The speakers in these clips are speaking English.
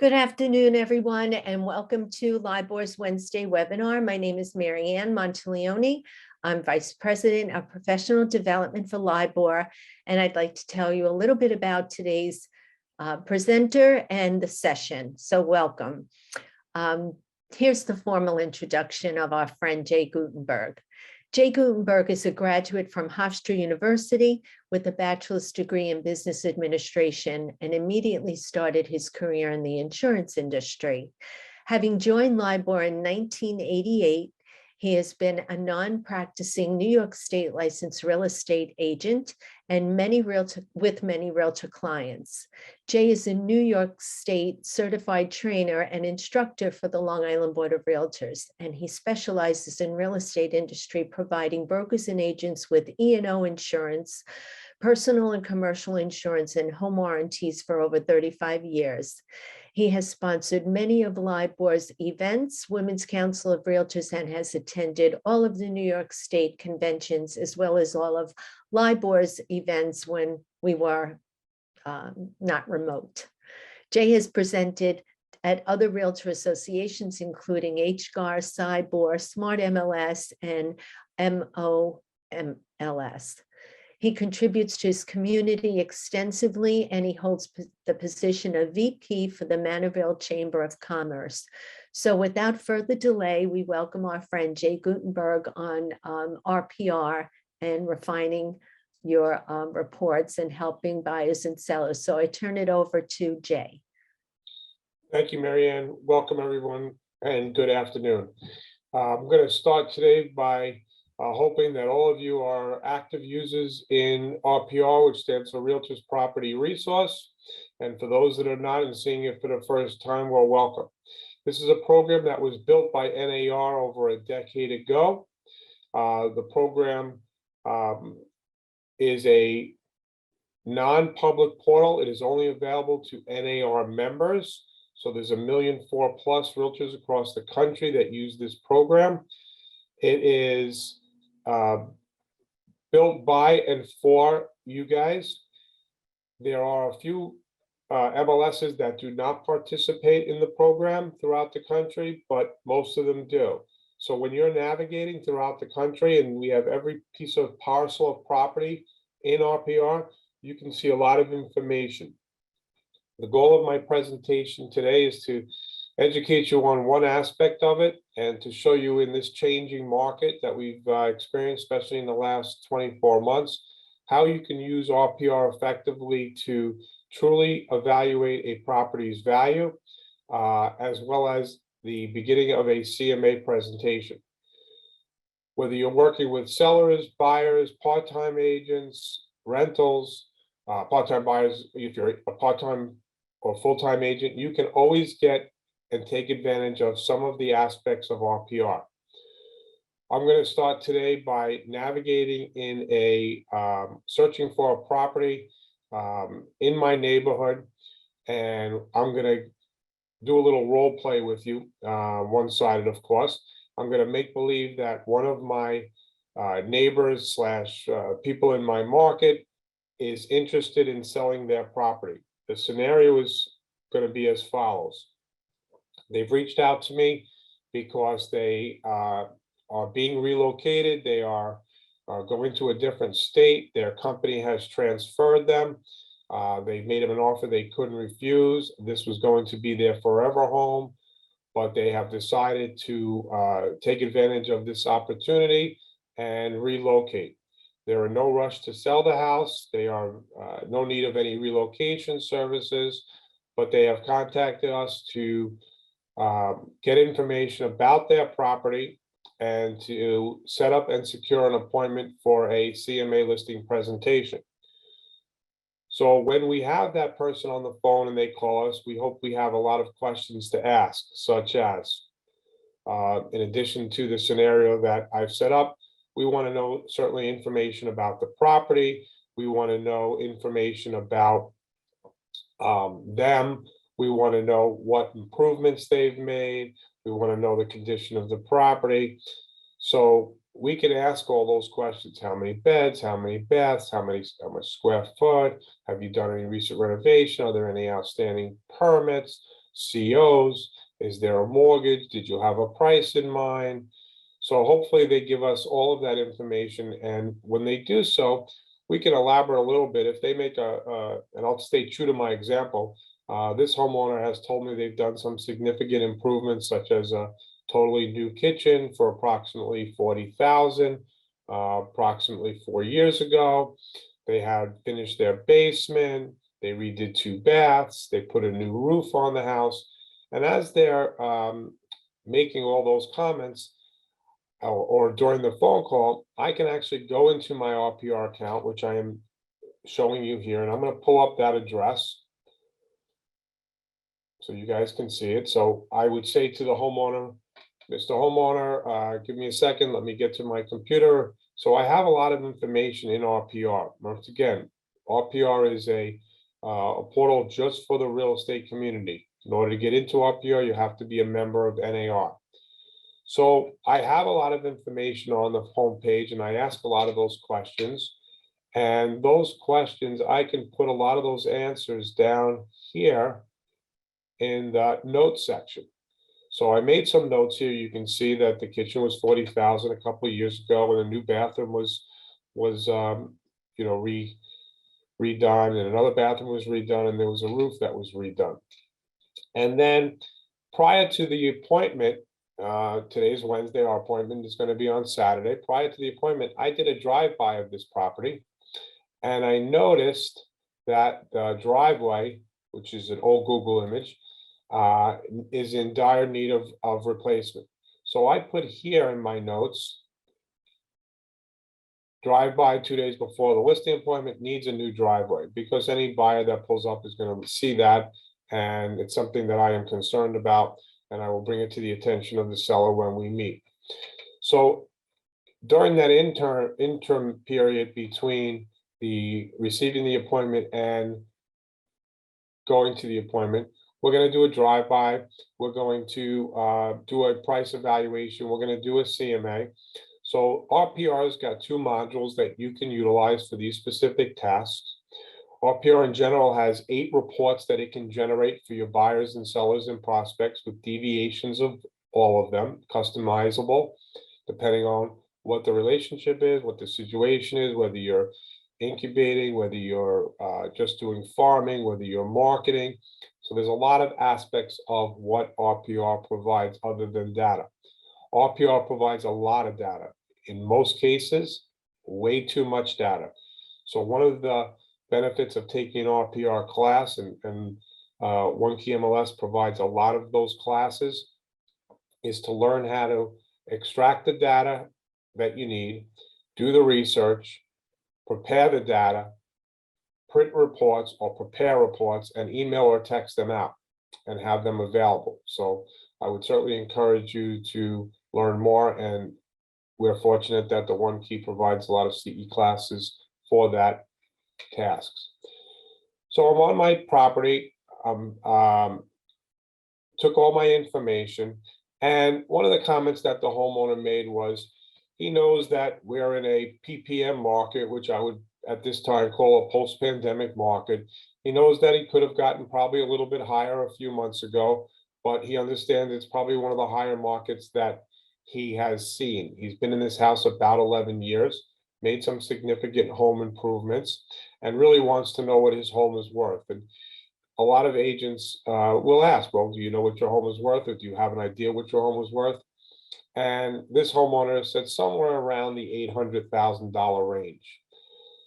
Good afternoon, everyone, and welcome to LIBOR's Wednesday webinar. My name is Mary Ann Monteleone. I'm Vice President of Professional Development for LIBOR, and I'd like to tell you a little bit about today's presenter and the session. So welcome. Here's the formal introduction of our friend Jay Gutenberg. Jay Gutenberg is a graduate from Hofstra University with a bachelor's degree in business administration and immediately started his career in the insurance industry. Having joined LIBOR in 1988, he has been a non-practicing New York State licensed real estate agent and with many realtor clients. Jay is a New York State certified trainer and instructor for the Long Island Board of Realtors, and he specializes in real estate industry, providing brokers and agents with E&O insurance, personal and commercial insurance, and home warranties for over 35 years. He has sponsored many of LIBOR's events, Women's Council of Realtors, and has attended all of the New York State conventions, as well as all of LIBOR's events when we were not remote. Jay has presented at other realtor associations, including HGAR, CYBOR, Smart MLS, and MOMLS. He contributes to his community extensively, and he holds the position of VP for the Manorville Chamber of Commerce. So without further delay, we welcome our friend Jay Gutenberg on RPR and refining your reports and helping buyers and sellers. So I turn it over to Jay. Thank you, Mary Ann. Welcome, everyone, and good afternoon. I'm going to start today by hoping that all of you are active users in RPR, which stands for Realtors Property Resource. And for those that are not and seeing it for the first time, well, welcome. This is a program that was built by NAR over a decade ago. The program is a non-public portal. It is only available to NAR members. So there's 1.4 million plus realtors across the country that use this program. It is built by and for you guys. There are a few MLSs that do not participate in the program throughout the country, but most of them do. So when you're navigating throughout the country, and we have every piece of parcel of property in RPR, you can see a lot of information. The goal of my presentation today is to educate you on one aspect of it and to show you in this changing market that we've experienced, especially in the last 24 months, how you can use RPR effectively to truly evaluate a property's value, as well as the beginning of a CMA presentation. Whether you're working with sellers, buyers, part-time agents, rentals, part-time buyers, if you're a part-time or full-time agent, you can always get and take advantage of some of the aspects of RPR. I'm going to start today by navigating in a searching for a property in my neighborhood, and I'm going to do a little role play with you, one-sided, of course. I'm going to make believe that one of my neighbors slash people in my market is interested in selling their property. The scenario is going to be as follows. They've reached out to me because they are being relocated. They are going to a different state. Their company has transferred them. They made them an offer they couldn't refuse. This was going to be their forever home, but they have decided to take advantage of this opportunity and relocate. There are no rush to sell the house. They are no need of any relocation services, but they have contacted us to get information about their property and to set up and secure an appointment for a CMA listing presentation. So when we have that person on the phone and they call us, we hope we have a lot of questions to ask, such as, in addition to the scenario that I've set up, we want to know certainly information about the property. We want to know information about them. We want to know what improvements they've made. We want to know the condition of the property. So we can ask all those questions. How many beds, how many baths, how much square foot? Have you done any recent renovation? Are there any outstanding permits? COs? Is there a mortgage? Did you have a price in mind? So hopefully they give us all of that information, and when they do so, we can elaborate a little bit. If they make and I'll stay true to my example, this homeowner has told me they've done some significant improvements, such as a totally new kitchen for approximately $40,000, approximately 4 years ago. They had finished their basement, they redid 2 baths, they put a new roof on the house. And as they're making all those comments, or during the phone call, I can actually go into my RPR account, which I am showing you here, and I'm going to pull up that address so you guys can see it. So I would say to the homeowner, Mr. Homeowner, give me a second, let me get to my computer. So I have a lot of information in RPR. Once again, RPR is a portal just for the real estate community. In order to get into RPR, you have to be a member of NAR. So I have a lot of information on the home page, and I ask a lot of those questions. And those questions, I can put a lot of those answers down here in the notes section. So I made some notes here. You can see that the kitchen was $40,000 a couple of years ago, and a new bathroom was you know, redone, and another bathroom was redone, and there was a roof that was redone. And then prior to the appointment, today's Wednesday, our appointment is going to be on Saturday. Prior to the appointment, I did a drive-by of this property, and I noticed that the driveway, which is an old Google image, is in dire need of replacement. So I put here in my notes, drive-by 2 days before the listing appointment, needs a new driveway, because any buyer that pulls up is going to see that, and it's something that I am concerned about, and I will bring it to the attention of the seller when we meet. So during that interim period between the receiving the appointment and going to the appointment, we're going to do a drive-by. We're going to do a price evaluation. We're going to do a CMA. So RPR's got 2 modules that you can utilize for these specific tasks. RPR in general has 8 reports that it can generate for your buyers and sellers and prospects, with deviations of all of them, customizable, depending on what the relationship is, what the situation is, whether you're incubating, whether you're just doing farming, whether you're marketing. So there's a lot of aspects of what RPR provides other than data. RPR provides a lot of data. In most cases, way too much data. So one of the benefits of taking an RPR class, and One Key MLS provides a lot of those classes, is to learn how to extract the data that you need, do the research, prepare the data, print reports or prepare reports, and email or text them out and have them available. So I would certainly encourage you to learn more, and we're fortunate that the One Key provides a lot of CE classes for that tasks. So I'm on my property, took all my information, and one of the comments that the homeowner made was he knows that we're in a PPM market, which I would at this time call a post-pandemic market. He knows that he could have gotten probably a little bit higher a few months ago, but he understands it's probably one of the higher markets that he has seen. He's been in this house about 11 years, made some significant home improvements, and really wants to know what his home is worth. And a lot of agents will ask, well, do you know what your home is worth, or do you have an idea what your home is worth? And this homeowner said somewhere around the $800,000 range.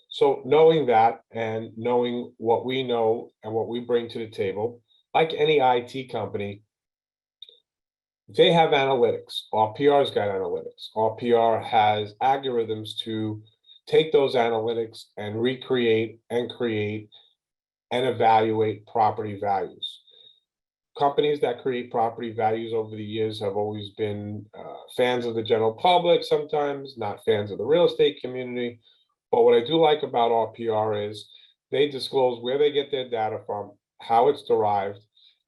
So knowing that, and knowing what we know and what we bring to the table, like any IT company, they have analytics. RPR's got analytics. RPR has algorithms to take those analytics and recreate and create and evaluate property values. Companies that create property values over the years have always been fans of the general public, sometimes not fans of the real estate community. But what I do like about RPR is they disclose where they get their data from, how it's derived.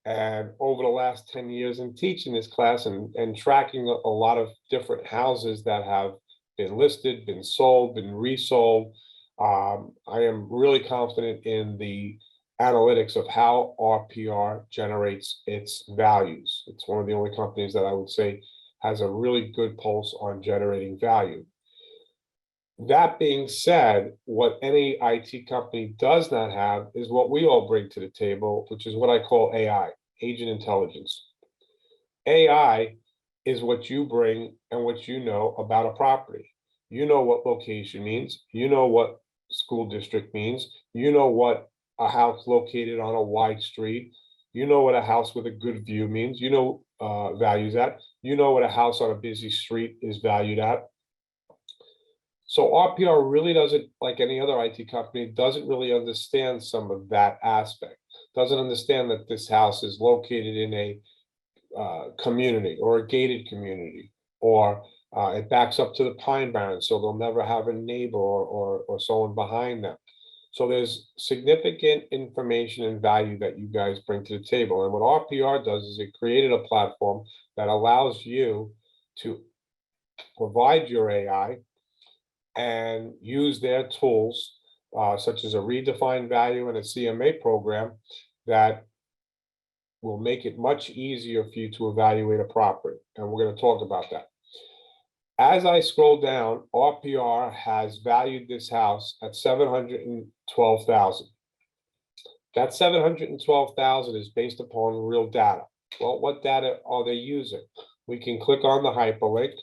And over the last 10 years in teaching this class and tracking a lot of different houses that have been listed, been sold, been resold, I am really confident in the analytics of how RPR generates its values. It's one of the only companies that I would say has a really good pulse on generating value. That being said, what any IT company does not have is what we all bring to the table, which is what I call AI, agent intelligence. AI is what you bring and what you know about a property. You know what location means, you know what school district means, you know what a house located on a wide street, you know what a house with a good view means, you know values at, you know what a house on a busy street is valued at. So RPR really doesn't, like any other IT company, doesn't really understand some of that aspect. Doesn't understand that this house is located in a community or a gated community, or it backs up to the Pine Barrens, so they'll never have a neighbor or someone behind them. So there's significant information and value that you guys bring to the table. And what RPR does is it created a platform that allows you to provide your AI and use their tools, such as a redefined value and a CMA program, that will make it much easier for you to evaluate a property. And we're going to talk about that. As I scroll down, RPR has valued this house at $712,000. That $712,000 is based upon real data. Well, what data are they using? We can click on the hyperlink,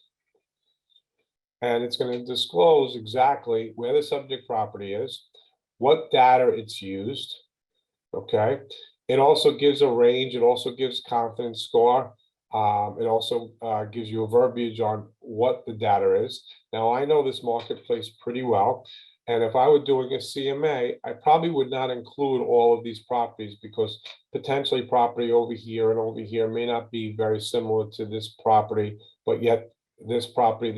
and it's going to disclose exactly where the subject property is, what data it's used. Okay. It also gives a range. It also gives confidence score. It also gives you a verbiage on what the data is. Now, I know this marketplace pretty well. And if I were doing a CMA, I probably would not include all of these properties, because potentially property over here and over here may not be very similar to this property, but yet this property,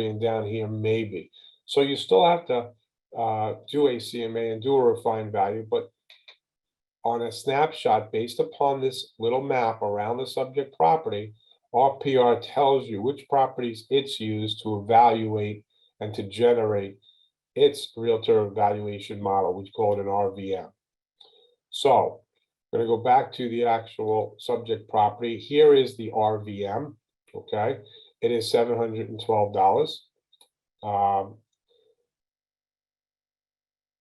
and down here maybe. So you still have to do a CMA and do a refined value, but on a snapshot based upon this little map around the subject property, RPR tells you which properties it's used to evaluate and to generate its realtor evaluation model. We call it an RVM. So I'm going to go back to the actual subject property. Here is the RVM. Okay. It is $712.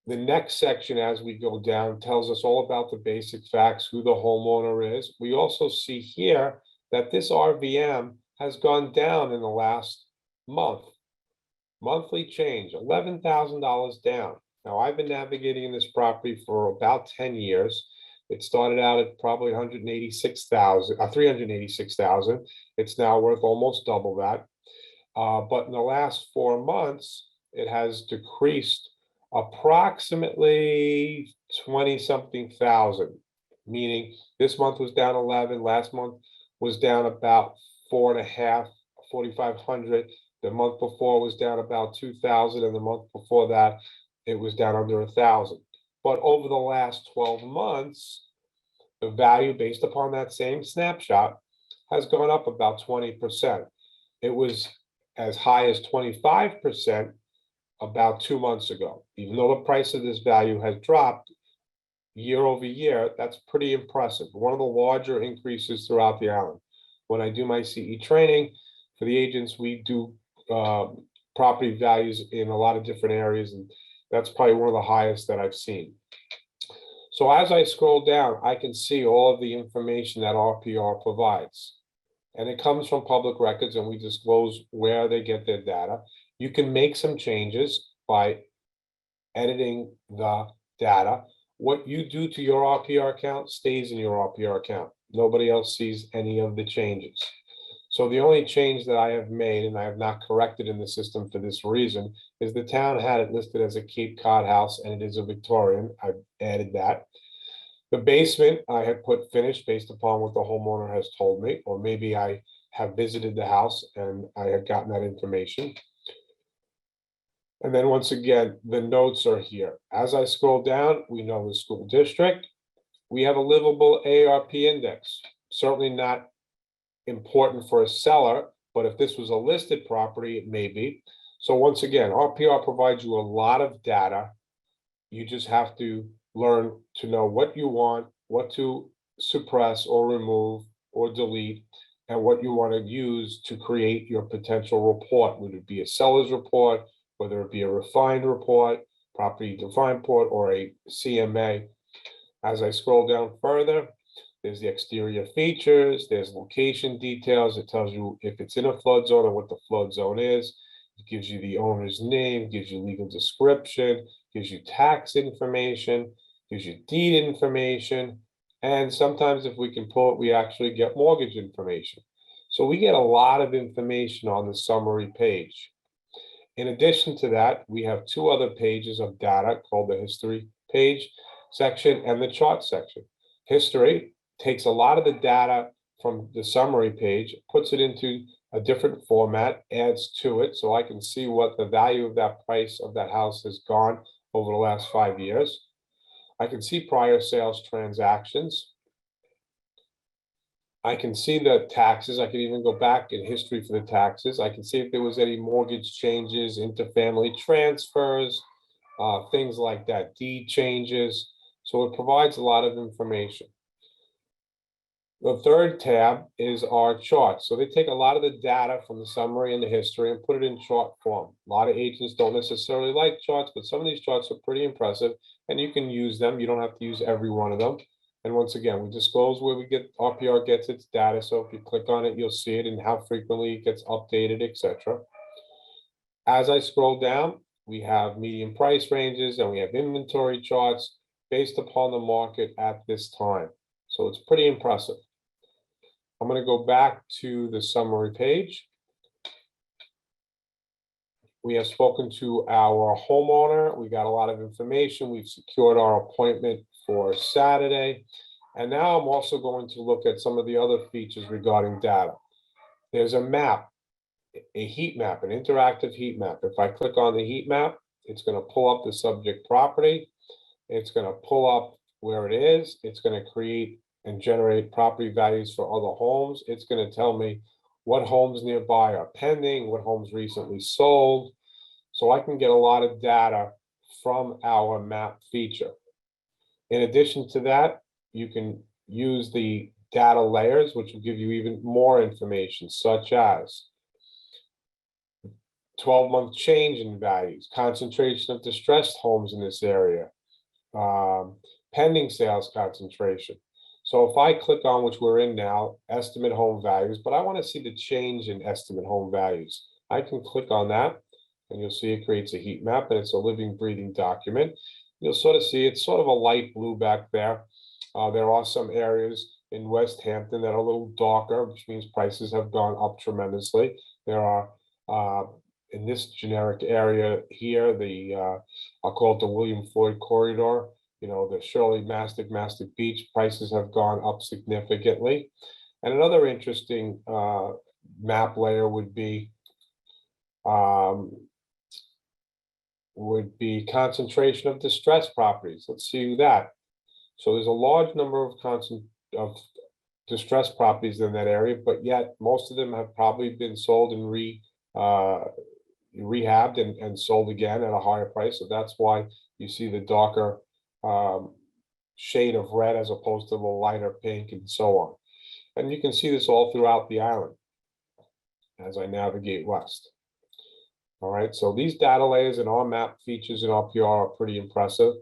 The next section, as we go down, tells us all about the basic facts, who the homeowner is. We also see here that this RVM has gone down in the last month. Monthly change, $11,000 down. Now, I've been navigating this property for about 10 years. It started out at probably 386,000. It's now worth almost double that. But in the last 4 months, it has decreased approximately 20-something thousand, meaning this month was down 11, last month was down about 4,500. The month before was down about 2,000, and the month before that, it was down under 1,000. But over the last 12 months, the value based upon that same snapshot has gone up about 20%. It was as high as 25% about 2 months ago. Even though the price of this value has dropped year over year, that's pretty impressive. One of the larger increases throughout the island. When I do my CE training for the agents, we do property values in a lot of different areas, and that's probably one of the highest that I've seen. So as I scroll down, I can see all of the information that RPR provides. And it comes from public records, and we disclose where they get their data. You can make some changes by editing the data. What you do to your RPR account stays in your RPR account. Nobody else sees any of the changes. So the only change that I have made, and I have not corrected in the system for this reason, is the town had it listed as a Cape Cod house, and it is a Victorian. I've added that. The basement, I had put finished based upon what the homeowner has told me, or maybe I have visited the house and I had gotten that information. And then once again, the notes are here. As I scroll down, we know the school district. We have a livable ARP index. Certainly not important for a seller, but if this was a listed property, it may be. So once again, RPR provides you a lot of data. You just have to learn to know what you want, what to suppress or remove or delete, and what you want to use to create your potential report. Would it be a seller's report, whether it be a refined report, property defined report, or a CMA? As I scroll down further, there's the exterior features, there's location details. It tells you if it's in a flood zone or what the flood zone is. It gives you the owner's name, gives you legal description, gives you tax information, gives you deed information. And sometimes if we can pull it, we actually get mortgage information. So we get a lot of information on the summary page. In addition to that, we have two other pages of data called the history page section and the chart section. History takes a lot of the data from the summary page, puts it into a different format, adds to it so I can see what the value of that price of that house has gone over the last 5 years. I can see prior sales transactions. I can see the taxes. I can even go back in history for the taxes. I can see if there was any mortgage changes, interfamily transfers, things like that, deed changes. So it provides a lot of information. The third tab is our charts. So they take a lot of the data from the summary and the history and put it in chart form. A lot of agents don't necessarily like charts, but some of these charts are pretty impressive and you can use them. You don't have to use every one of them. And once again, we disclose where we get RPR gets its data. So if you click on it, you'll see it and how frequently it gets updated, etc. As I scroll down, we have median price ranges and we have inventory charts based upon the market at this time. So it's pretty impressive. I'm going to go back to the summary page. We have spoken to our homeowner. We got a lot of information. We've secured our appointment for Saturday. And now I'm also going to look at some of the other features regarding data. There's a map, a heat map, an interactive heat map. If I click on the heat map, it's going to pull up the subject property. It's going to pull up where it is. It's going to create and generate property values for other homes. It's going to tell me what homes nearby are pending, what homes recently sold. So I can get a lot of data from our map feature. In addition to that, you can use the data layers, which will give you even more information, such as 12-month change in values, concentration of distressed homes in this area, pending sales concentration. So if I click on, which we're in now, estimate home values, but I want to see the change in estimate home values. I can click on that and you'll see it creates a heat map and it's a living, breathing document. You'll sort of see it's sort of a light blue back there. There are some areas in West Hampton that are a little darker, which means prices have gone up tremendously. There are, in this generic area here, I'll call it the William Floyd corridor. You know, the Shirley Mastic Beach prices have gone up significantly. And another interesting map layer would be concentration of distressed properties. Let's see that. So there's a large number of distressed properties in that area, but yet most of them have probably been sold and rehabbed and sold again at a higher price. So that's why you see the darker shade of red as opposed to the lighter pink and so on. And you can see this all throughout the island as I navigate west. All right, so these data layers and our map features in RPR are pretty impressive.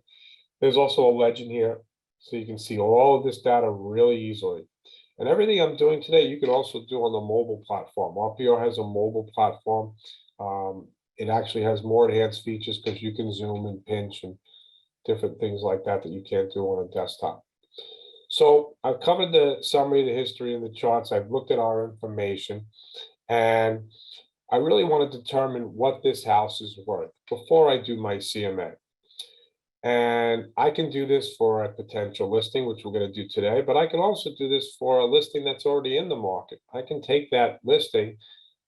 There's also a legend here, so you can see all of this data really easily. And everything I'm doing today, you can also do on the mobile platform. RPR has a mobile platform. It actually has more enhanced features because you can zoom and pinch and different things like that that you can't do on a desktop. So I've covered the summary, the history, and the charts. I've looked at our information, and I really want to determine what this house is worth before I do my CMA. And I can do this for a potential listing, which we're going to do today, but I can also do this for a listing that's already in the market. I can take that listing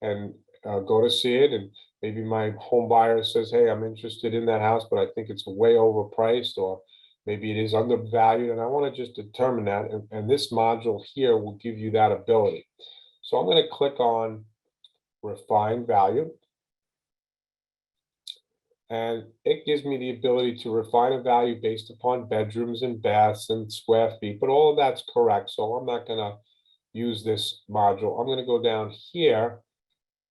and go to see it, and maybe my home buyer says, hey, I'm interested in that house, but I think it's way overpriced, or maybe it is undervalued, and I want to just determine that. And this module here will give you that ability. So I'm going to click on Refine Value. And it gives me the ability to refine a value based upon bedrooms and baths and square feet, but all of that's correct. So I'm not gonna use this module. I'm gonna go down here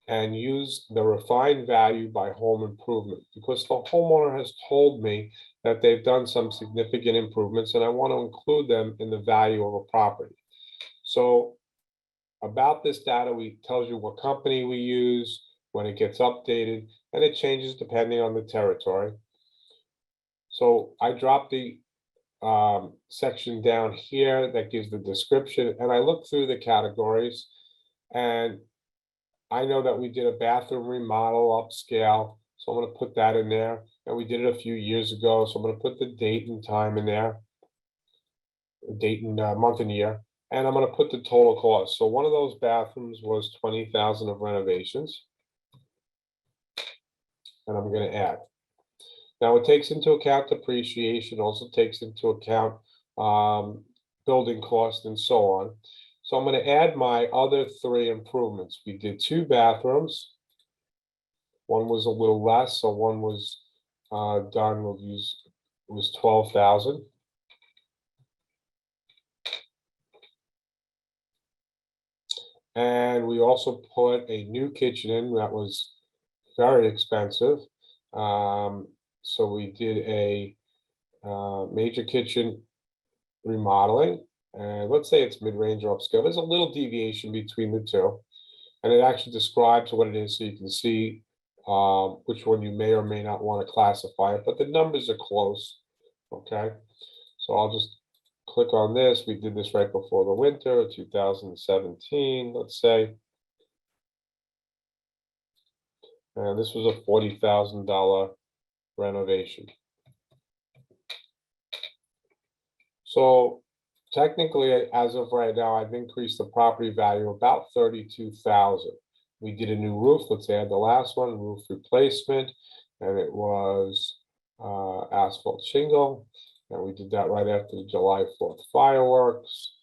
and use the refined value by home improvement, because the homeowner has told me that they've done some significant improvements and I want to include them in the value of a property. So about this data, we tells you what company we use, when it gets updated, and it changes depending on the territory. So I dropped the section down here that gives the description, and I look through the categories, and I know that we did a bathroom remodel upscale, so I'm gonna put that in there. And we did it a few years ago, so I'm gonna put the date and time in there. Date and month and year, and I'm gonna put the total cost. So one of those bathrooms was 20,000 of renovations. And I'm gonna add. Now it takes into account depreciation, also takes into account building cost and so on. So I'm going to add my other 3 improvements. We did 2 bathrooms. One was a little less, so one was done. We'll use, it was 12,000. And we also put a new kitchen in that was very expensive. So we did a major kitchen remodeling, and let's say it's mid-range or upscale. There's a little deviation between the two, and it actually describes what it is, so you can see which one you may or may not want to classify it, but the numbers are close. Okay, so I'll just click on this. We did this right before the winter, 2017, let's say, and this was a $40,000 renovation. So technically, as of right now, I've increased the property value about 32,000. We did a new roof. Let's add the last one, roof replacement, and it was asphalt shingle. And we did that right after the July 4th fireworks.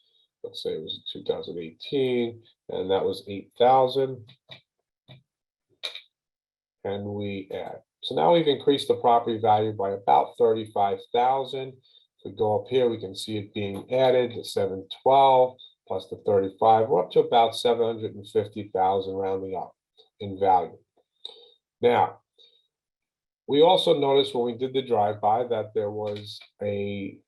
Let's say it was 2018, and that was 8,000. And we add. So now we've increased the property value by about 35,000. If we go up here, we can see it being added to 712 plus the 35. We're up to about 750,000 rounding up in value. Now, we also noticed when we did the drive-by that there was a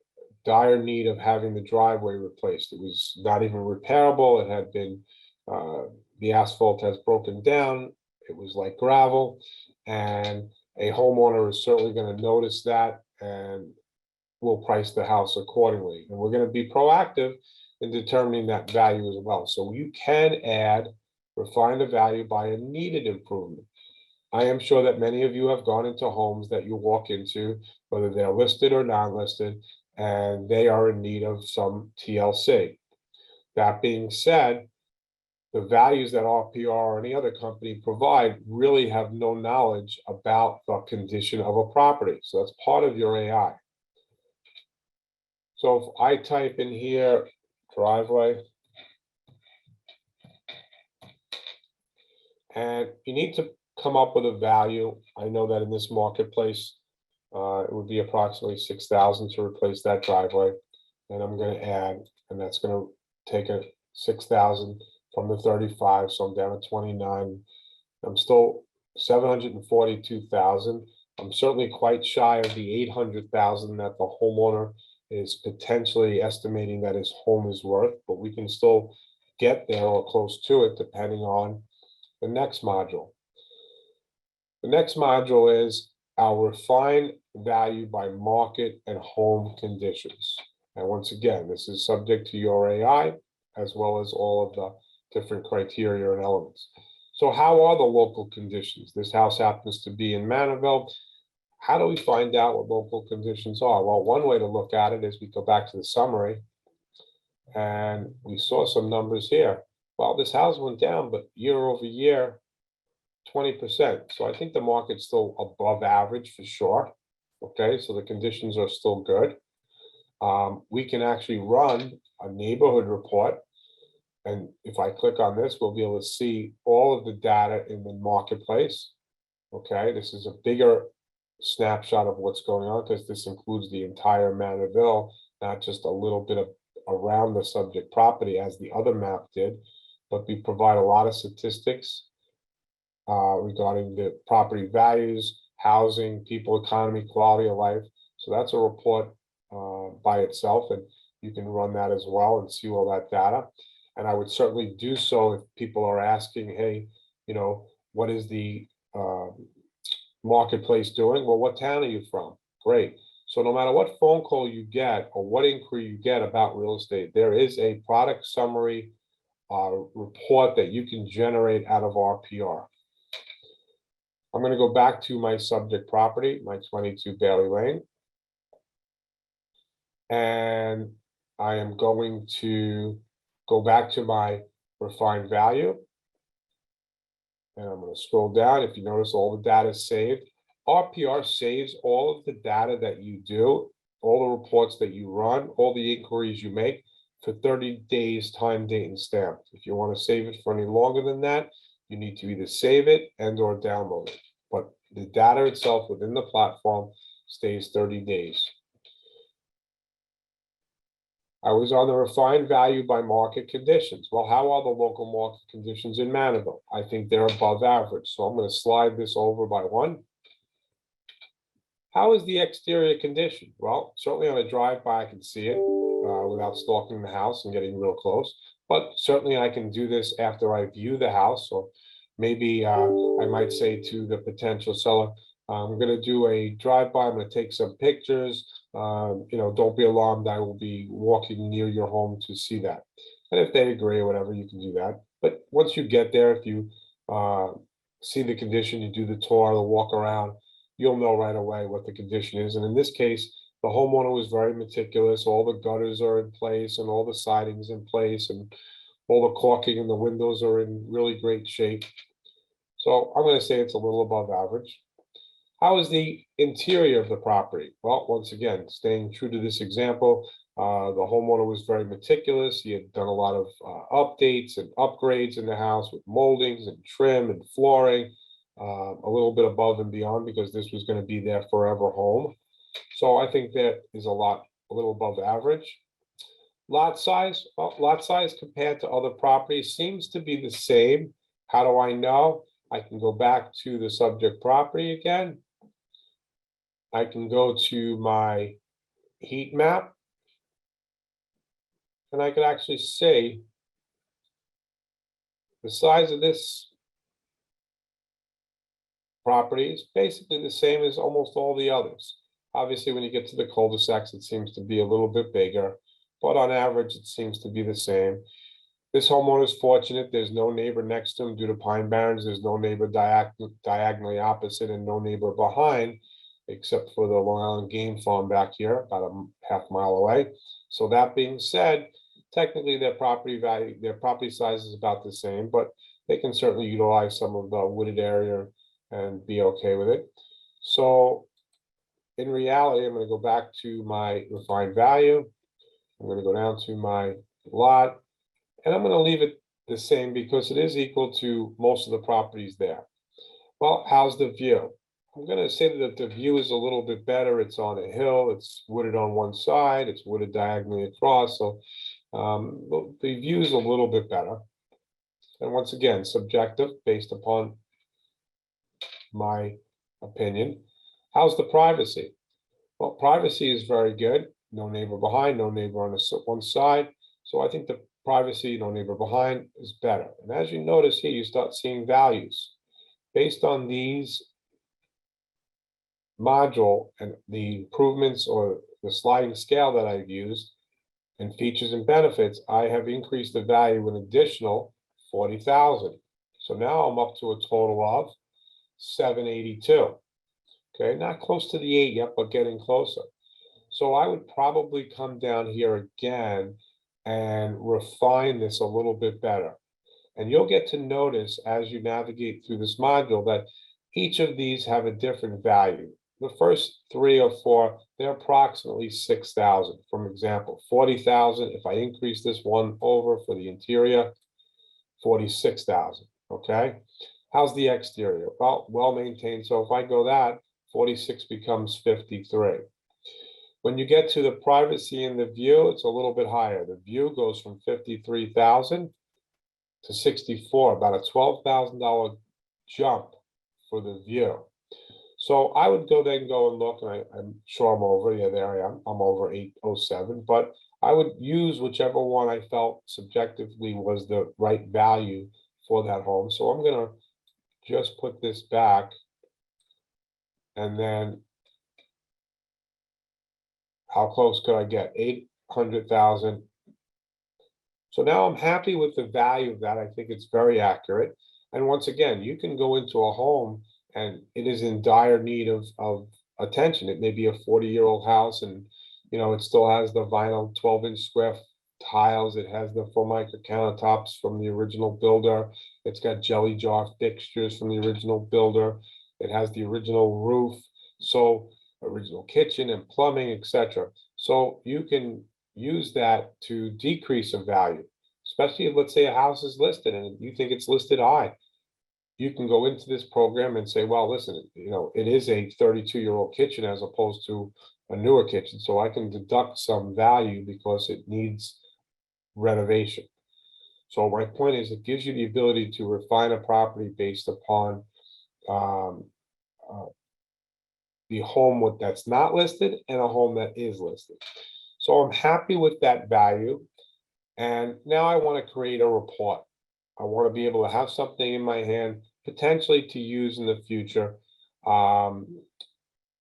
dire need of having the driveway replaced. It was not even repairable. It had been, the asphalt has broken down. It was like gravel, and a homeowner is certainly going to notice that and will price the house accordingly. And we're going to be proactive in determining that value as well. So you can add, refine the value by a needed improvement. I am sure that many of you have gone into homes that you walk into, whether they're listed or non-listed, and they are in need of some TLC. That being said, the values that RPR or any other company provide really have no knowledge about the condition of a property. So that's part of your AI. So if I type in here, driveway, and you need to come up with a value. I know that in this marketplace, it would be approximately 6,000 to replace that driveway. And I'm going to add, and that's going to take a 6,000 from the 35, so I'm down to 29. I'm still 742,000. I'm certainly quite shy of the 800,000 that the homeowner is potentially estimating that his home is worth, but we can still get there or close to it depending on the next module. The next module is our refined value by market and home conditions. And once again, this is subject to your AI as well as all of the different criteria and elements. So how are the local conditions? This house happens to be in Manorville. How do we find out what local conditions are? Well, one way to look at it is we go back to the summary, and we saw some numbers here. Well, this house went down, but year over year, 20%. So I think the market's still above average for sure. Okay, so the conditions are still good. We can actually run a neighborhood report. And if I click on this, we'll be able to see all of the data in the marketplace. Okay, this is a bigger snapshot of what's going on, because this includes the entire Manorville, not just a little bit of around the subject property as the other map did, but we provide a lot of statistics regarding the property values, housing, people, economy, quality of life. So that's a report by itself, and you can run that as well and see all that data. And I would certainly do so if people are asking, hey, you know, what is the marketplace doing? Well, what town are you from? Great. So no matter what phone call you get or what inquiry you get about real estate, there is a product summary report that you can generate out of RPR. I'm going to go back to my subject property, my 22 Bailey Lane. And I am going to go back to my refined value. And I'm going to scroll down. If you notice, all the data is saved. RPR saves all of the data that you do, all the reports that you run, all the inquiries you make for 30 days, time, date, and stamp. If you want to save it for any longer than that, you need to either save it and or download it. But the data itself within the platform stays 30 days. I was on the refined value by market conditions. Well, how are the local market conditions in Manorville? I think they're above average. So I'm going to slide this over by one. How is the exterior condition? Well, certainly on a drive-by, I can see it without stalking the house and getting real close. But certainly I can do this after I view the house. Or maybe I might say to the potential seller, I'm going to do a drive-by. I'm going to take some pictures. You know, don't be alarmed. I will be walking near your home to see that. And if they agree or whatever, you can do that. But once you get there, if you see the condition, you do the tour, the walk around, you'll know right away what the condition is. And in this case, the homeowner was very meticulous. All the gutters are in place and all the siding's in place and all the caulking and the windows are in really great shape. So I'm going to say it's a little above average. How is the interior of the property? Well, once again, staying true to this example, the homeowner was very meticulous. He had done a lot of updates and upgrades in the house with moldings and trim and flooring. A little bit above and beyond because this was going to be their forever home. So I think that is a little above average. Lot size, well, lot size compared to other properties seems to be the same. How do I know? I can go back to the subject property again. I can go to my heat map. And I could actually see the size of this property is basically the same as almost all the others. Obviously, when you get to the cul-de-sacs, it seems to be a little bit bigger, but on average, it seems to be the same. This homeowner is fortunate. There's no neighbor next to him due to pine barrens. There's no neighbor diagonally opposite and no neighbor behind, except for the Long Island Game Farm back here, about a half mile away. So that being said, technically their property value, their property size is about the same, but they can certainly utilize some of the wooded area and be okay with it. So in reality, I'm going to go back to my refined value. I'm going to go down to my lot, and I'm going to leave it the same because it is equal to most of the properties there. Well, how's the view? I'm going to say that the view is a little bit better. It's on a hill. It's wooded on one side. It's wooded diagonally across. So the view is a little bit better. And once again, subjective based upon my opinion. How's the privacy? Well, privacy is very good. No neighbor behind, no neighbor on one side. So I think the privacy, no neighbor behind is better. And as you notice here, you start seeing values. Based on these module and the improvements or the sliding scale that I've used and features and benefits, I have increased the value an additional 40,000. So now I'm up to a total of 782. Okay, not close to the 8 yet, but getting closer. So I would probably come down here again and refine this a little bit better. And you'll get to notice as you navigate through this module that each of these have a different value. The first 3 or 4, they're approximately 6,000. For example, 40,000. If I increase this one over for the interior, 46,000. Okay. How's the exterior? Well maintained. So if I go that, 46 becomes 53. When you get to the privacy and the view, it's a little bit higher. The view goes from 53,000 to 64, about a $12,000 jump for the view. So I would go and look, and I'm sure I'm over. Yeah, there I am. I'm over 807, but I would use whichever one I felt subjectively was the right value for that home. So I'm gonna just put this back, and then how close could I get? 800,000. So now I'm happy with the value of that. I think it's very accurate. And once again, you can go into a home and it is in dire need of attention. It may be a 40-year-old house, and it still has the vinyl 12-inch square tiles. It has the Formica countertops from the original builder. It's got jelly jar fixtures from the original builder. It has the original roof, so original kitchen and plumbing, etc. So you can use that to decrease a value, especially if, let's say, a house is listed and you think it's listed high. You can go into this program and say, well, listen, it is a 32-year-old kitchen as opposed to a newer kitchen, so I can deduct some value because it needs renovation. So my point is, it gives you the ability to refine a property based upon the home that's not listed and a home that is listed. So I'm happy with that value. And now I want to create a report. I want to be able to have something in my hand, potentially to use in the future. And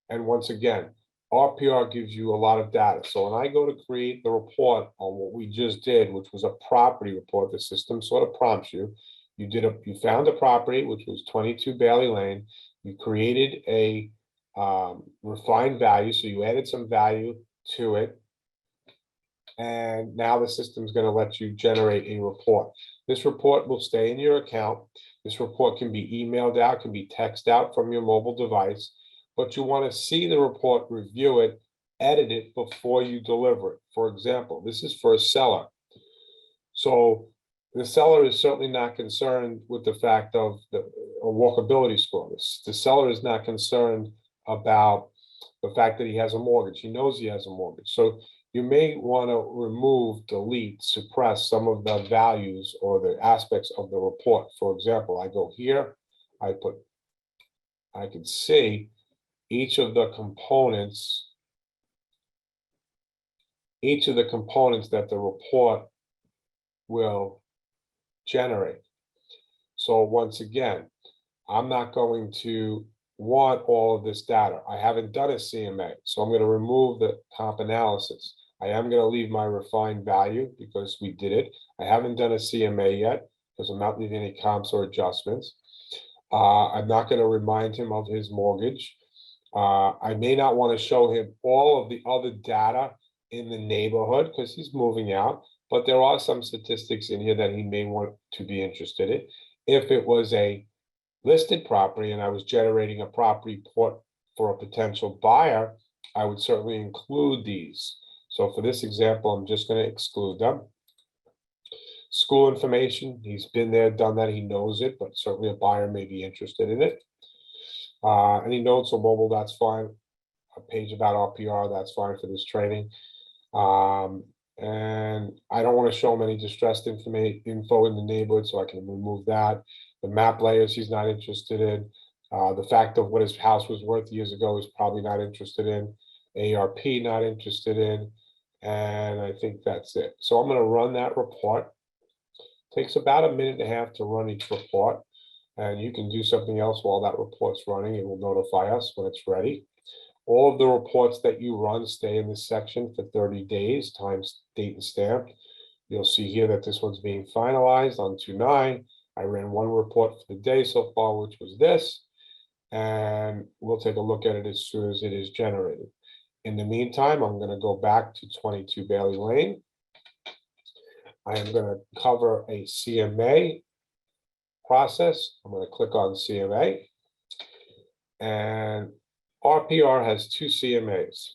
once again, RPR gives you a lot of data. So when I go to create the report on what we just did, which was a property report, the system sort of prompts you. You found a property, which was 22 Bailey Lane. You created a refined value, so you added some value to it. And now the system's going to let you generate a report. This report will stay in your account. This report can be emailed out, can be texted out from your mobile device, but you want to see the report, review it, edit it before you deliver it. For example, this is for a seller. So the seller is certainly not concerned with the fact of a walkability score. The seller is not concerned about the fact that he has a mortgage. He knows he has a mortgage. So you may want to remove, delete, suppress some of the values or the aspects of the report. For example, I go here, I can see each of the components that the report will generate. So once again, I'm not going to want all of this data. I haven't done a CMA, so I'm going to remove the comp analysis. I am going to leave my refined value because we did it. I haven't done a CMA yet because I'm not leaving any comps or adjustments. I'm not going to remind him of his mortgage. I may not want to show him all of the other data in the neighborhood because he's moving out, but there are some statistics in here that he may want to be interested in. If it was a listed property and I was generating a property report for a potential buyer, I would certainly include these. So for this example, I'm just going to exclude them. School information, he's been there, done that, he knows it, but certainly a buyer may be interested in it. Any notes on mobile, that's fine. A page about RPR, that's fine for this training. And I don't want to show him any distressed info in the neighborhood, so I can remove that. The map layers he's not interested in. The fact of what his house was worth years ago is probably not interested in. ARP not interested in. And I think that's it. So I'm going to run that report. Takes about a minute and a half to run each report. And you can do something else while that report's running. It will notify us when it's ready. All of the reports that you run stay in this section for 30 days, times date and stamp. You'll see here that this one's being finalized on 2/9. I ran one report for the day so far, which was this, and we'll take a look at it as soon as it is generated. In the meantime, I'm going to go back to 22 Bailey Lane. I am going to cover a CMA process. I'm going to click on CMA, and RPR has 2 CMAs.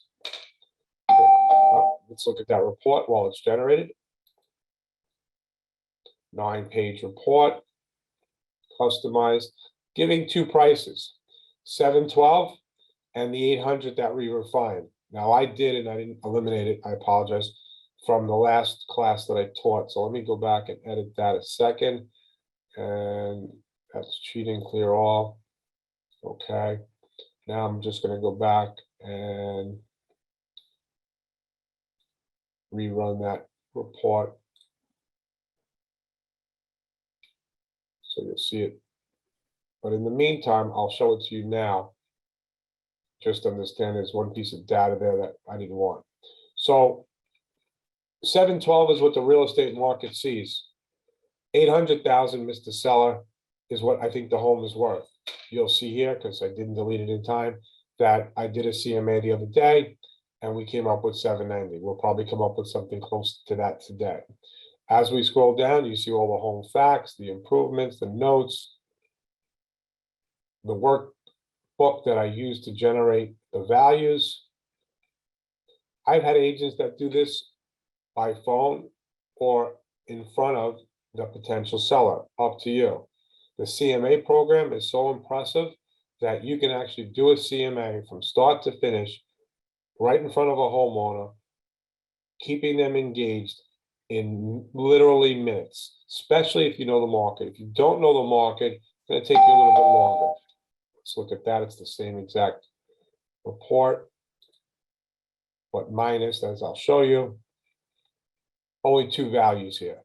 Let's look at that report while it's generated. 9-page report, customized, giving 2 prices, 712 and the 800 that we refined. Now I did, and I didn't eliminate it, I apologize, from the last class that I taught. So let me go back and edit that a second. And that's cheating, clear all. Okay. Now I'm just going to go back and rerun that report. So you'll see it. But in the meantime, I'll show it to you now. Just understand there's one piece of data there that I didn't want. So 712 is what the real estate market sees. 800,000, Mr. Seller, is what I think the home is worth. You'll see here, because I didn't delete it in time, that I did a CMA the other day, and we came up with 790. We'll probably come up with something close to that today. As we scroll down, you see all the home facts, the improvements, the notes, the workbook that I use to generate the values. I've had agents that do this by phone or in front of the potential seller, up to you. The CMA program is so impressive that you can actually do a CMA from start to finish right in front of a homeowner, keeping them engaged in literally minutes, especially if you know the market. If you don't know the market, it's going to take you a little bit longer. Let's look at that. It's the same exact report, but minus, as I'll show you, only two values here.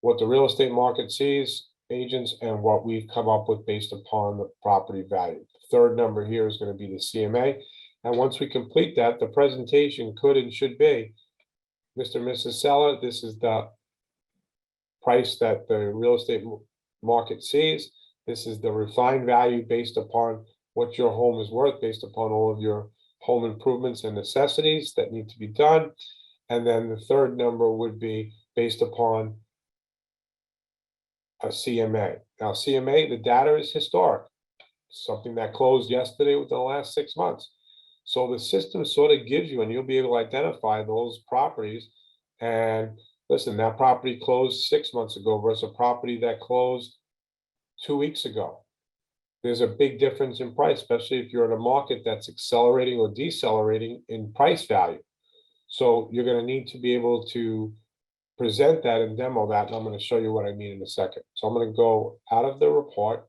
What the real estate market sees, agents, and what we've come up with based upon the property value. The third number here is going to be the CMA. And once we complete that, the presentation could and should be, Mr. and Mrs. Seller, this is the price that the real estate market sees. This is the refined value based upon what your home is worth, based upon all of your home improvements and necessities that need to be done. And then the third number would be based upon a CMA. Now, CMA, the data is historic, something that closed yesterday within the last 6 months. So the system sort of gives you, and you'll be able to identify those properties. And listen, that property closed 6 months ago versus a property that closed 2 weeks ago. There's a big difference in price, especially if you're in a market that's accelerating or decelerating in price value. So you're going to need to be able to present that and demo that, and I'm going to show you what I mean in a second. So I'm going to go out of the report,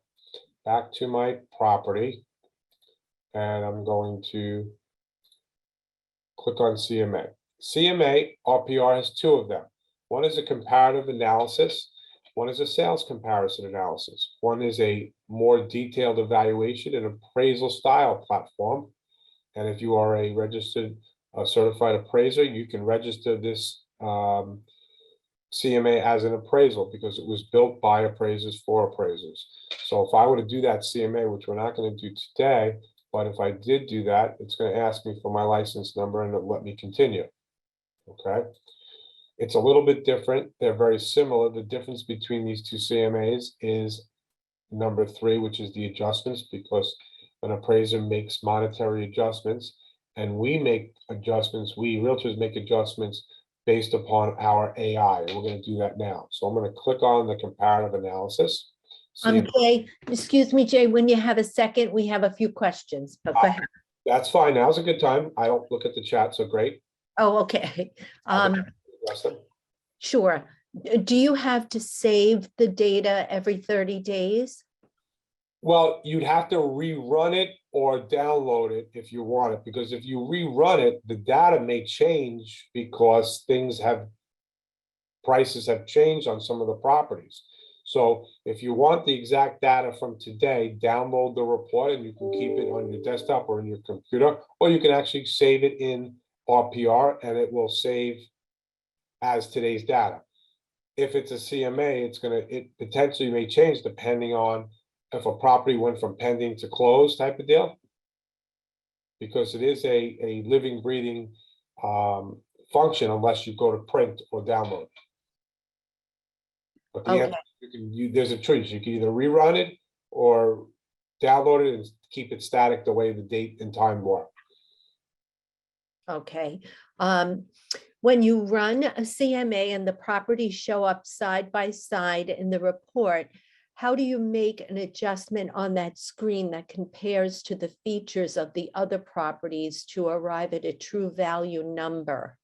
back to my property, and I'm going to click on CMA. CMA RPR has two of them. One is a comparative analysis. One is a sales comparison analysis. One is a more detailed evaluation and appraisal style platform. And if you are a registered certified appraiser, you can register this CMA as an appraisal because it was built by appraisers for appraisers. So if I were to do that CMA, which we're not going to do today, but if I did do that, it's going to ask me for my license number and it'll let me continue. Okay. It's a little bit different. They're very similar. The difference between these two CMAs is number 3, which is the adjustments, because an appraiser makes monetary adjustments and we make adjustments. We realtors make adjustments based upon our AI. And we're going to do that now. So I'm going to click on the comparative analysis. Jay, excuse me, Jay, when you have a second, we have a few questions, but go ahead. That's fine. Now's a good time. I don't look at the chat, so great. Oh, okay. Sure. Do you have to save the data every 30 days? Well, you'd have to rerun it or download it if you want it, because if you rerun it, the data may change because prices have changed on some of the properties. So if you want the exact data from today, download the report and you can keep it on your desktop or in your computer, or you can actually save it in RPR and it will save as today's data. If it's a CMA, it potentially may change depending on if a property went from pending to closed type of deal, because it is a living, breathing function unless you go to print or download. But the answer, there's a choice. You can either rerun it or download it and keep it static the way the date and time were. Okay. When you run a CMA and the properties show up side by side in the report, how do you make an adjustment on that screen that compares to the features of the other properties to arrive at a true value number?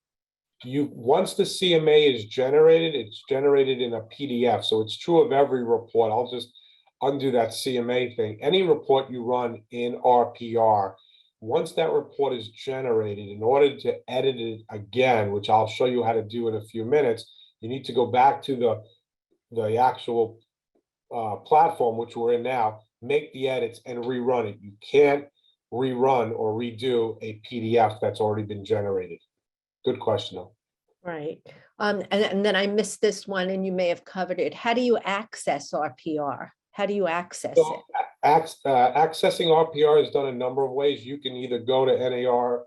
Once the CMA is generated, it's generated in a PDF. So it's true of every report. I'll just undo that CMA thing. Any report you run in RPR, once that report is generated, in order to edit it again, which I'll show you how to do in a few minutes, you need to go back to the actual platform, which we're in now, make the edits and rerun it. You can't rerun or redo a PDF that's already been generated. Good question, though. Right. And then I missed this one, and you may have covered it. How do you access RPR? How do you access So it? accessing RPR is done a number of ways. You can either go to NAR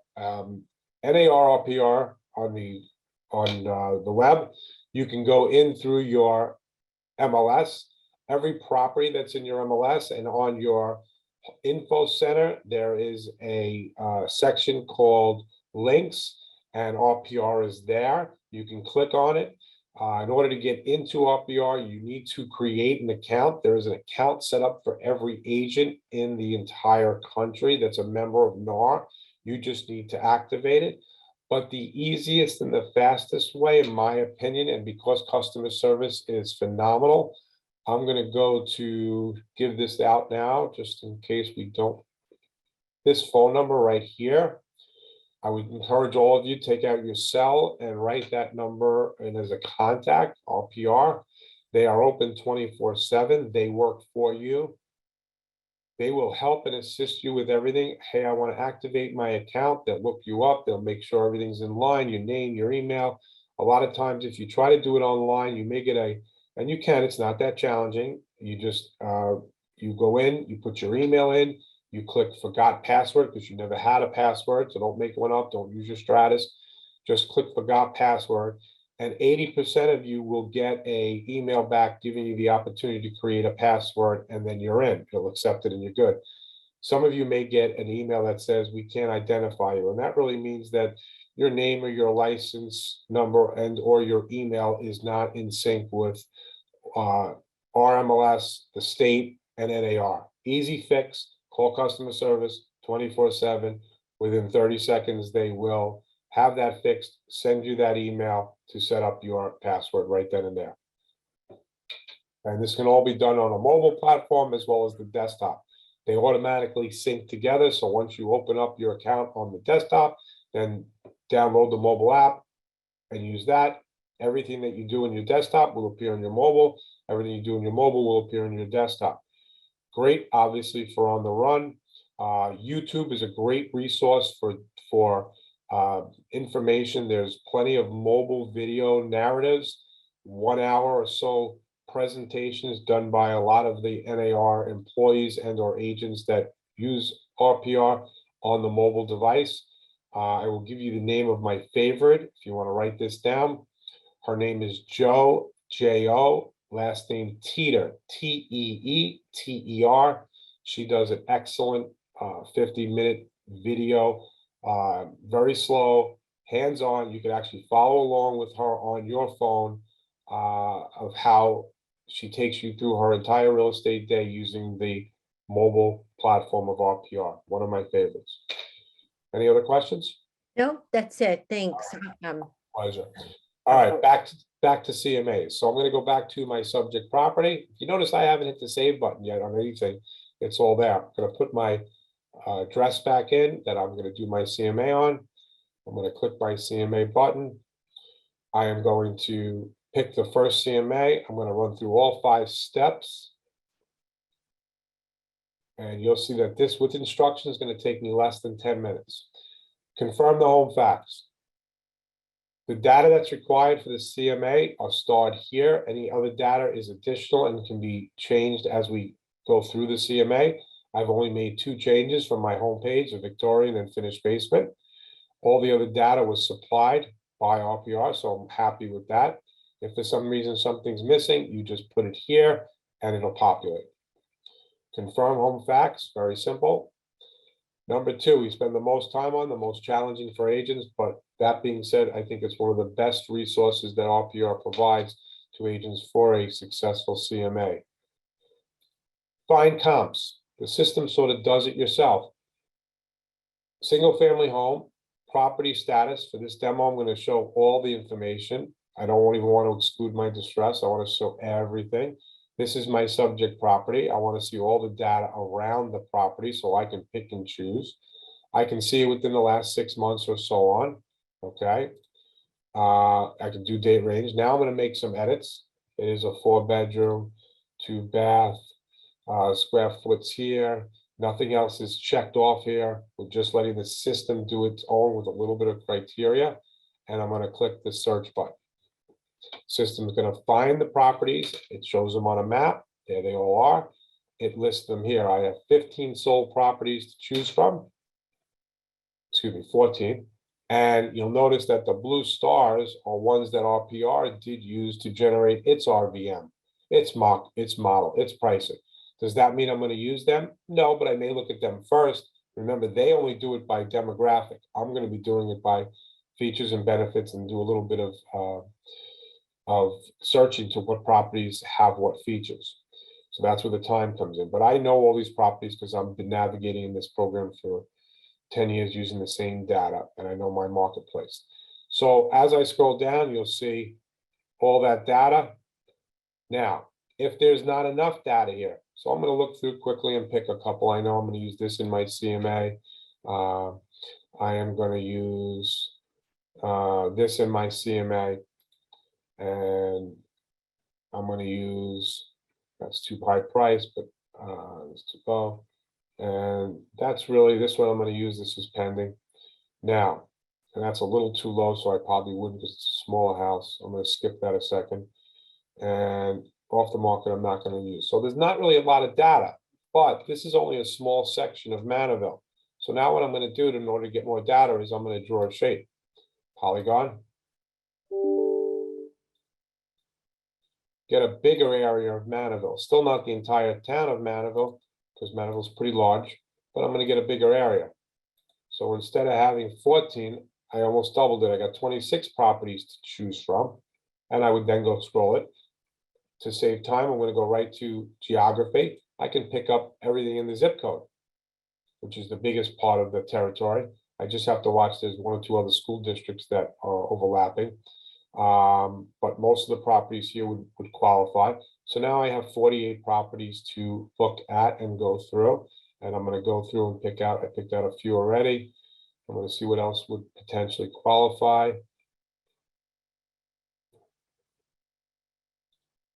RPR on the web. You can go in through your MLS. Every property that's in your MLS and on your info center, there is a section called links, and RPR is there. You can click on it. In order to get into RPR, you need to create an account. There is an account set up for every agent in the entire country that's a member of NAR. You just need to activate it. But the easiest and the fastest way, in my opinion, and because customer service is phenomenal, I'm going to go to give this out now, just in case we don't. This phone number right here, I would encourage all of you, take out your cell and write that number in as a contact, RPR. They are open 24/7. They work for you. They will help and assist you with everything. Hey, I want to activate my account. They'll look you up. They'll make sure everything's in line, your name, your email. A lot of times, if you try to do it online, you may get and you can, it's not that challenging. You just, you go in, you put your email in, you click forgot password because you never had a password. So don't make one up. Don't use your Stratus. Just click forgot password. And 80% of you will get a email back giving you the opportunity to create a password, and then you're in. It'll accept it and you're good. Some of you may get an email that says we can't identify you. And that really means that your name or your license number and or your email is not in sync with RMLS, the state, and NAR. Easy fix. Call customer service 24/7. Within 30 seconds, they will have that fixed, send you that email to set up your password right then and there. And this can all be done on a mobile platform as well as the desktop. They automatically sync together. So once you open up your account on the desktop, then download the mobile app and use that. Everything that you do in your desktop will appear on your mobile. Everything you do in your mobile will appear on your desktop. Great, obviously, for on the run. YouTube is a great resource for information. There's plenty of mobile video narratives, 1 hour or so presentations done by a lot of the NAR employees and or agents that use RPR on the mobile device. I will give you the name of my favorite if you want to write this down. Her name is Jo, J-O, last name Teeter, T-E-E-T-E-R. She does an excellent 50-minute video, very slow, hands-on. You can actually follow along with her on your phone of how she takes you through her entire real estate day using the mobile platform of RPR. One of my favorites. Any other questions? No, that's it. Thanks. Pleasure. All right, back to CMAs. So I'm going to go back to my subject property. If you notice, I haven't hit the save button yet on anything. It's all there. I'm going to put my address back in that I'm going to do my CMA on. I'm going to click my CMA button. I am going to pick the first CMA. I'm going to run through all 5 steps. And you'll see that this with instructions is going to take me less than 10 minutes. Confirm the home fax. The data that's required for the CMA are stored here. Any other data is additional and can be changed as we go through the CMA. I've only made 2 changes from my homepage, a Victorian and finished basement. All the other data was supplied by RPR, so I'm happy with that. If for some reason something's missing, you just put it here and it'll populate. Confirm home fax, very simple. Number 2, we spend the most time on, the most challenging for agents, but that being said, I think it's one of the best resources that RPR provides to agents for a successful CMA. Find comps. The system sort of does it yourself. Single family home, property status. For this demo, I'm going to show all the information. I don't even want to exclude my distress. I want to show everything. This is my subject property. I want to see all the data around the property so I can pick and choose. I can see within the last 6 months or so on. Okay. I can do date range. Now I'm going to make some edits. It is a 4-bedroom, 2-bath, square foots here. Nothing else is checked off here. We're just letting the system do its own with a little bit of criteria. And I'm going to click the search button. System is going to find the properties. It shows them on a map. There they all are. It lists them here. I have 15 sold properties to choose from. Excuse me, 14. And you'll notice that the blue stars are ones that RPR did use to generate its RVM, its model, its pricing. Does that mean I'm going to use them? No, but I may look at them first. Remember, they only do it by demographic. I'm going to be doing it by features and benefits and do a little bit of searching to what properties have what features. So that's where the time comes in. But I know all these properties because I've been navigating in this program for 10 years using the same data, and I know my marketplace. So as I scroll down, you'll see all that data. Now, if there's not enough data here, so I'm going to look through quickly and pick a couple. I know I'm going to use this in my CMA. I am going to use this in my CMA, and I'm going to use, that's too high price, but it's too low. And that's really, this one I'm going to use. This is pending. Now, and that's a little too low, so I probably wouldn't because it's a smaller house. I'm going to skip that a second. And off the market, I'm not going to use. So there's not really a lot of data, but this is only a small section of Manaville. So now what I'm going to do in order to get more data is I'm going to draw a shape. Polygon. Get a bigger area of Manaville. Still not the entire town of Manaville, because Manaville is pretty large, but I'm going to get a bigger area. So instead of having 14, I almost doubled it. I got 26 properties to choose from, and I would then go scroll it. To save time, I'm going to go right to geography. I can pick up everything in the zip code, which is the biggest part of the territory. I just have to watch. There's 1 or 2 other school districts that are overlapping. But most of the properties here would qualify. So now I have 48 properties to look at and go through. And I'm going to go through and pick out, I picked out a few already. I'm going to see what else would potentially qualify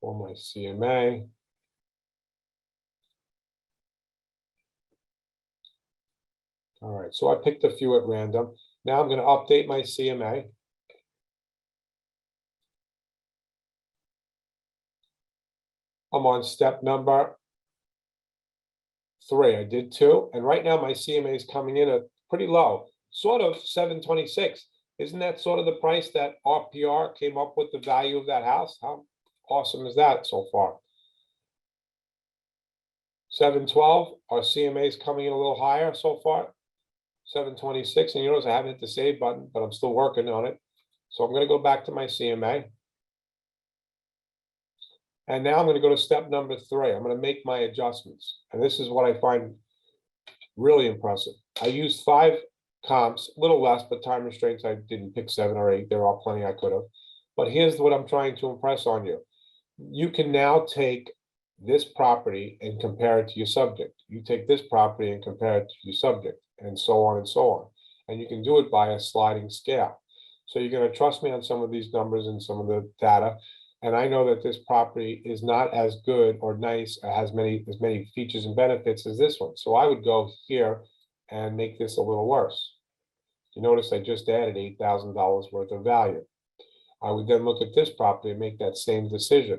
for my CMA. All right, so I picked a few at random. Now I'm going to update my CMA. I'm on step number 3. I did 2, and right now my CMA is coming in at pretty low, sort of 726. Isn't that sort of the price that RPR came up with the value of that house? How awesome is that so far? 712. Our CMA is coming in a little higher so far. 726, and you notice I haven't hit the save button, but I'm still working on it. So I'm going to go back to my CMA. And now I'm going to go to step number 3. I'm going to make my adjustments. And this is what I find really impressive. I used 5 comps, a little less, but time restraints, I didn't pick 7 or 8. There are plenty I could have. But here's what I'm trying to impress on you. You can now take this property and compare it to your subject. You take this property and compare it to your subject, and so on and so on. And you can do it by a sliding scale. So you're going to trust me on some of these numbers and some of the data. And I know that this property is not as good or nice, has as many features and benefits as this one. So I would go here and make this a little worse. You notice I just added $8,000 worth of value. I would then look at this property and make that same decision.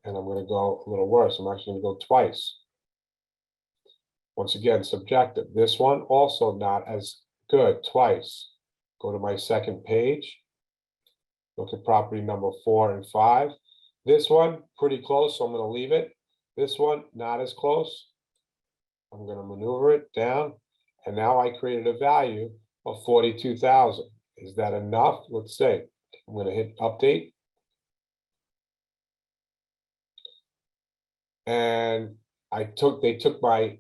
And I'm going to go a little worse. I'm actually going to go twice. Once again, subjective. This one also not as good, twice. Go to my second page. Look at property number 4 and 5. This one, pretty close, so I'm going to leave it. This one, not as close. I'm going to maneuver it down. And now I created a value of 42,000. Is that enough? Let's see. I'm going to hit update. And they took my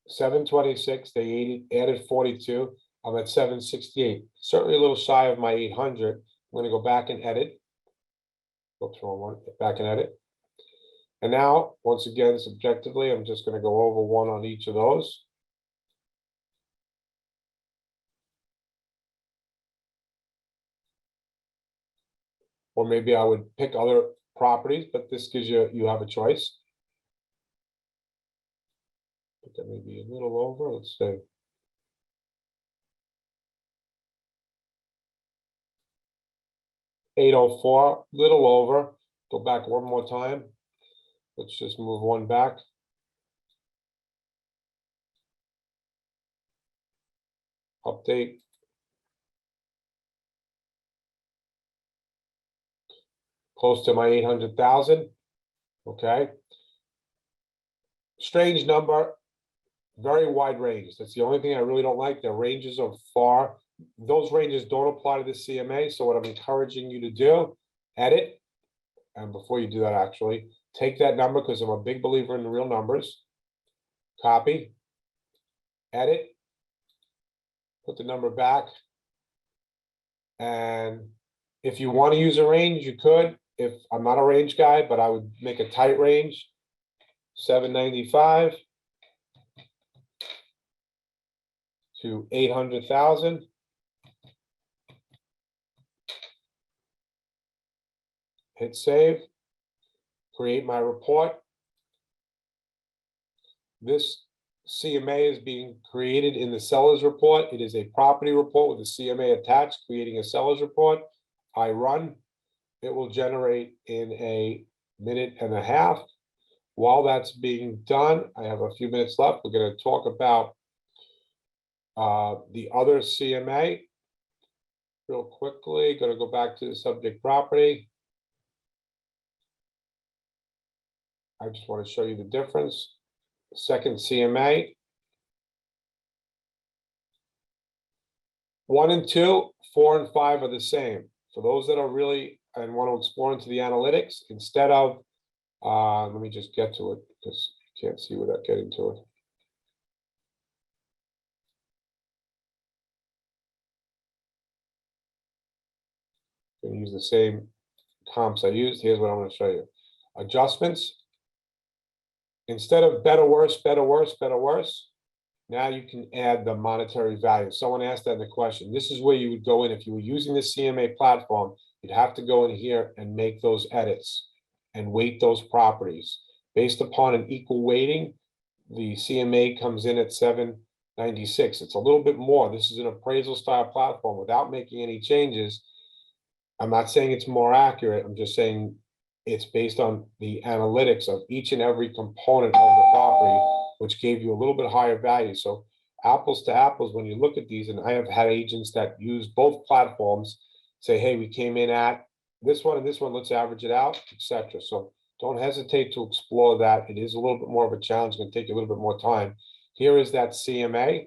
726, they added 42. I'm at 768, certainly a little shy of my 800. I'm gonna go back and edit. Oops, wrong one, back and edit. And now, once again, subjectively, I'm just gonna go over one on each of those. Or maybe I would pick other properties, but this gives you have a choice. I think that may be a little over, let's see. $804, little over. Go back one more time. Let's just move one back. Update. Close to my 800,000. Okay. Strange number, very wide range. That's the only thing I really don't like. Their ranges are far. Those ranges don't apply to the CMA. So what I'm encouraging you to do, edit. And before you do that, actually, take that number because I'm a big believer in the real numbers. Copy, edit, put the number back. And if you want to use a range, you could. If I'm not a range guy, but I would make a tight range, 795 to 800,000. Hit save, create my report. This CMA is being created in the seller's report. It is a property report with a CMA attached, creating a seller's report. I run, it will generate in a minute and a half. While that's being done, I have a few minutes left. We're going to talk about the other CMA real quickly. Going to go back to the subject property. I just want to show you the difference. Second CMA. 1 and 2, 4 and 5 are the same. For those that are really and want to explore into the analytics, instead of, let me just get to it because you can't see without getting to it. I'm going to use the same comps I used. Here's what I'm going to show you. Adjustments. Instead of better, worse, better, worse, better, worse, now you can add the monetary value. Someone asked that in the question. This is where you would go in. If you were using the CMA platform, you'd have to go in here and make those edits and weight those properties. Based upon an equal weighting, the CMA comes in at 796. It's a little bit more. This is an appraisal style platform without making any changes. I'm not saying it's more accurate. I'm just saying it's based on the analytics of each and every component of the property, which gave you a little bit higher value. So apples to apples, when you look at these, and I have had agents that use both platforms, say, hey, we came in at this one and this one, let's average it out, etc. So don't hesitate to explore that. It is a little bit more of a challenge, going to take you a little bit more time. Here is that CMA.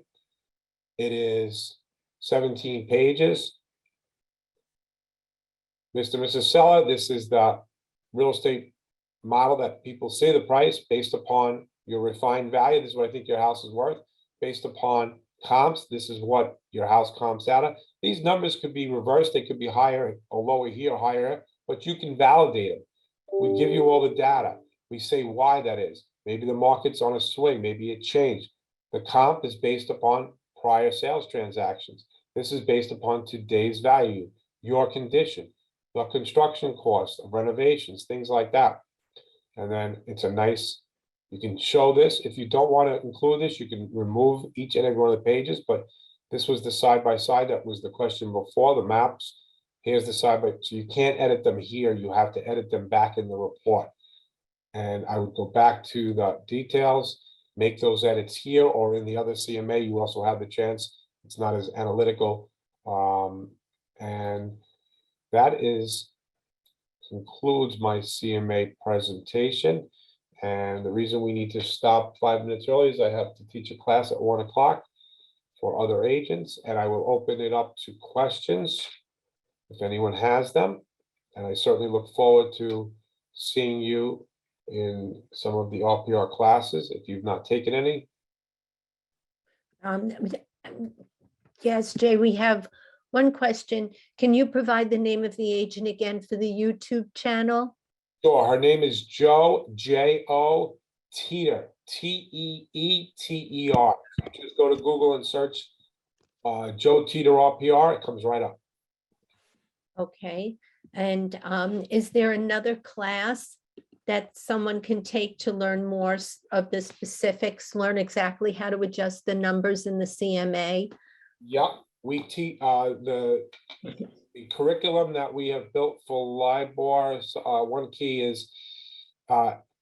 It is 17 pages. Mr. and Mrs. Seller, this is the real estate model that people say the price based upon your refined value. This is what I think your house is worth. Based upon comps, this is what your house comps out of. These numbers could be reversed. They could be higher or lower here or higher, but you can validate them. We give you all the data. We say why that is. Maybe the market's on a swing. Maybe it changed. The comp is based upon prior sales transactions. This is based upon today's value, your condition, the construction cost of renovations, things like that. And then it's a nice, you can show this. If you don't want to include this, you can remove each and every one of the pages, but this was the side-by-side. That was the question before, the maps. Here's the side-by, so you can't edit them here. You have to edit them back in the report. And I would go back to the details, make those edits here or in the other CMA. You also have the chance. It's not as analytical. And that concludes my CMA presentation. And the reason we need to stop 5 minutes early is I have to teach a class at 1 o'clock for other agents, and I will open it up to questions if anyone has them. And I certainly look forward to seeing you in some of the RPR classes if you've not taken any. Um, Yes, Jay, we have one question. Can you provide the name of the agent again for the YouTube channel? Sure, her name is Jo, J-O, Teeter, T-E-E-T-E-R. Just go to Google and search Joe Teeter RPR, it comes right up. Okay, and is there another class that someone can take to learn more of the specifics, learn exactly how to adjust the numbers in the CMA? Yep, we teach the curriculum that we have built for LIBOR. One key is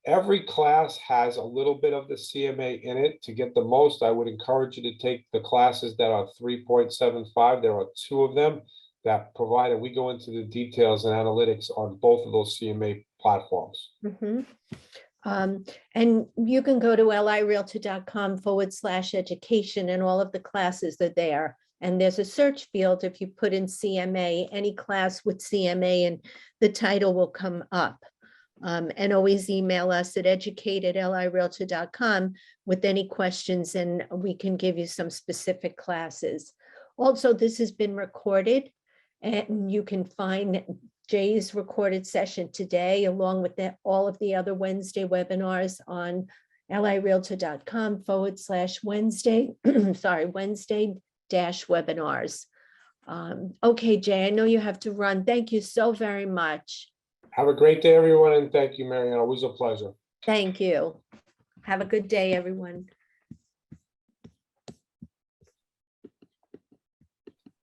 every class has a little bit of the CMA in it. To get the most, I would encourage you to take the classes that are 3.75. There are 2 of them that provide, and we go into the details and analytics on both of those CMA platforms. Mhm. And you can go to lirealtor.com/education, and all of the classes are there. And there's a search field. If you put in CMA, any class with CMA, and the title will come up. And always email us at educate@lirealtor.com with any questions, and we can give you some specific classes. Also, this has been recorded, and you can find Jay's recorded session today, along with all of the other Wednesday webinars on lirealtor.com/Wednesday, sorry, Wednesday-webinars. Okay, Jay, I know you have to run. Thank you so very much. Have a great day, everyone, and thank you, Marianne. Always a pleasure. Thank you. Have a good day, everyone.